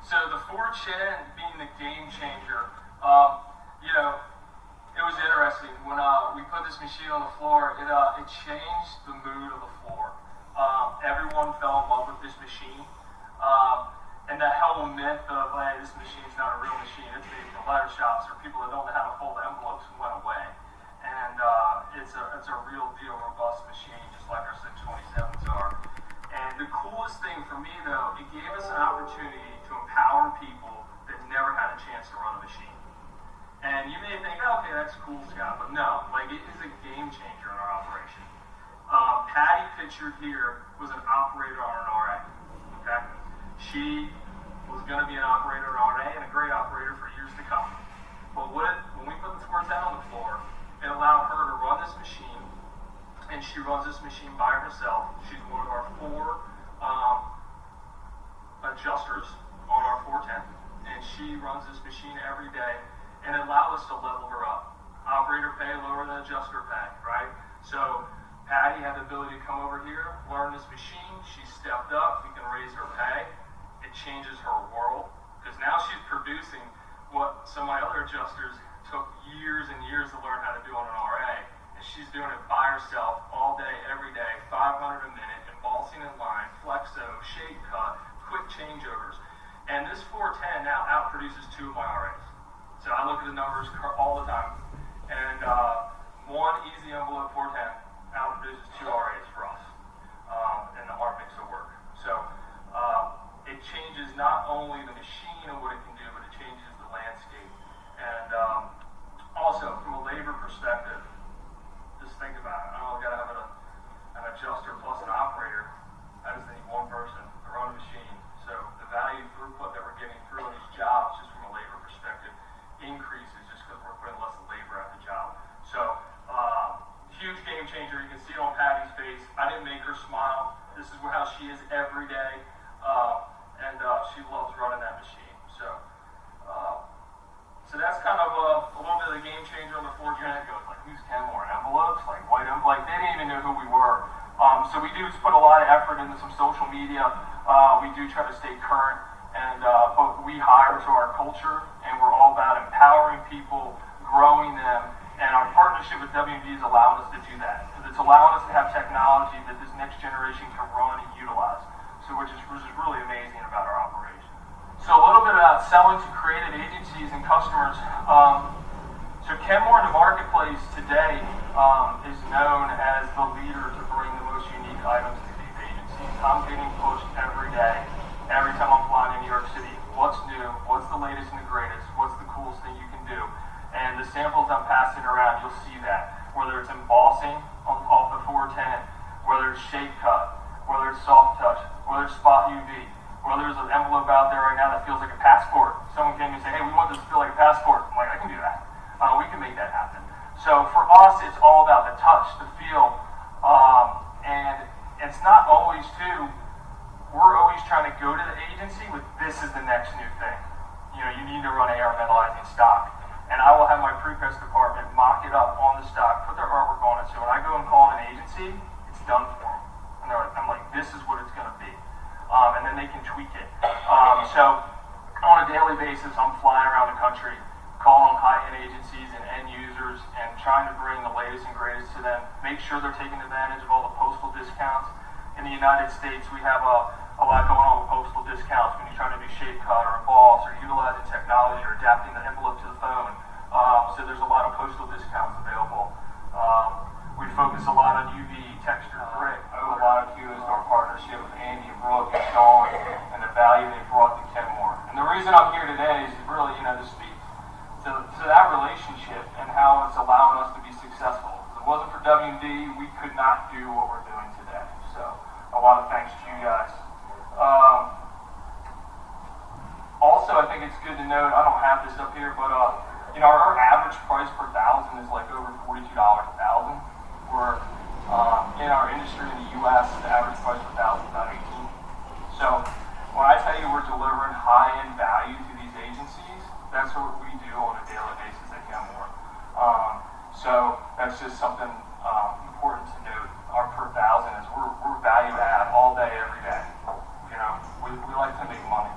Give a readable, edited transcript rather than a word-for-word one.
So the 410 being the game changer, it was interesting when we put this machine on the floor. It changed the mood of the floor. Everyone fell in love with this machine, and that whole myth of, hey, this machine's not a real machine, it's made for letter shops or people that don't know how to fold envelopes, went away. And it's a real deal, robust machine, just like our 627s are. And the coolest thing for me, though, it gave us an opportunity to empower people that never had a chance to run a machine. And you may think, oh, okay, that's cool, Scott, but no, it is a game changer in our operation. Patty pictured here was an operator on an RA, okay? She was going to be an operator on RA and a great operator for years to come. But when we put the 410 on the floor, it allowed her to run this machine, and she runs this machine by herself. She's one of our 4 adjusters on our 410, and she runs this machine every day. And it allowed us to level her up. Operator pay lower than adjuster pay, right? So Patty had the ability to come over here, learn this machine. She stepped up. We can raise her pay. It changes her world because now she's producing what some of my other adjusters took years and years to learn how to do on an RA. And she's doing it by herself all day, every day, 500 a minute, embossing in line, flexo, shape cut, quick changeovers. And this 410 now outproduces 2 of my RAs. So I look at the numbers all the time, and one easy envelope 410 outproduces 2 RAs for us in our mix of work. So it changes not only the machine and what it can do, but it changes the landscape. And also from a labor perspective, just think about it. I got to have an adjuster plus an operator. I just need one person to run a machine. So the value throughput that we're getting through on these jobs, just from a labor perspective, increases just because we're putting less labor at the job. So, huge game changer. You can see it on Patty's face. I didn't make her smile. This is how she is every day, and she loves running that machine. So that's kind of a little bit of the game changer on the 410. It goes like, who's Kenmore Envelopes? Like white envelope. They didn't even know who we were. So we do put a lot of effort into some social media. We do try to stay current. And but we hire to our culture, and we're all about empowering people, growing them, and our partnership with W&D is allowing us to do that. Because it's allowing us to have technology that this next generation can run and utilize. So which is really amazing about our operation. So a little bit about selling to creative agencies and customers. So Kenmore in the marketplace today is known as the leader to bring the most unique items to these agencies. I'm getting pushed every day. Every time I'm flying in New York City, what's new, what's the latest and the greatest, what's the coolest thing you can do. And the samples I'm passing around, you'll see that. Whether it's embossing off the 410, whether it's shape cut, whether it's soft touch, whether it's spot UV, whether there's an envelope out there right now that feels like a passport. Someone came and said, hey, we want this to feel like a passport. I'm like, I can do that. We can make that happen. So for us, it's all about the touch, the feel, and it's not always we're always trying to go to the agency with this is the next new thing. You need to run AR metallizing stock. And I will have my pre-press department mock it up on the stock, put their artwork on it. So when I go and call an agency, it's done for them. And I'm like, this is what it's going to be. And then they can tweak it. So on a daily basis, I'm flying around the country, calling high-end agencies and end users and trying to bring the latest and greatest to them, make sure they're taking advantage of all the postal discounts. In the United States, we have a lot going on with postal discounts when you're trying to do shape cut or emboss or utilizing technology or adapting the envelope to the phone. So there's a lot of postal discounts available. We focus a lot on UV, texture, grit. I owe a lot of kudos to our partnership with Andy, Brooke, and Sean, and the value they brought to Kenmore. And the reason I'm here today is really, to speak to that relationship and how it's allowing us to be successful. If it wasn't for W&D, we could not do what we're doing today. So a lot of thanks to you guys. Also, I think it's good to note, I don't have this up here, but our average price per thousand is like over $42 a thousand. We're in our industry in the U.S., the average price per thousand is about 18. So when I tell you we're delivering high-end value to these agencies, that's what we do on a daily basis at Kenmore. So that's just something important to note. Our per thousand is we're value add all day, every day. We like to make money.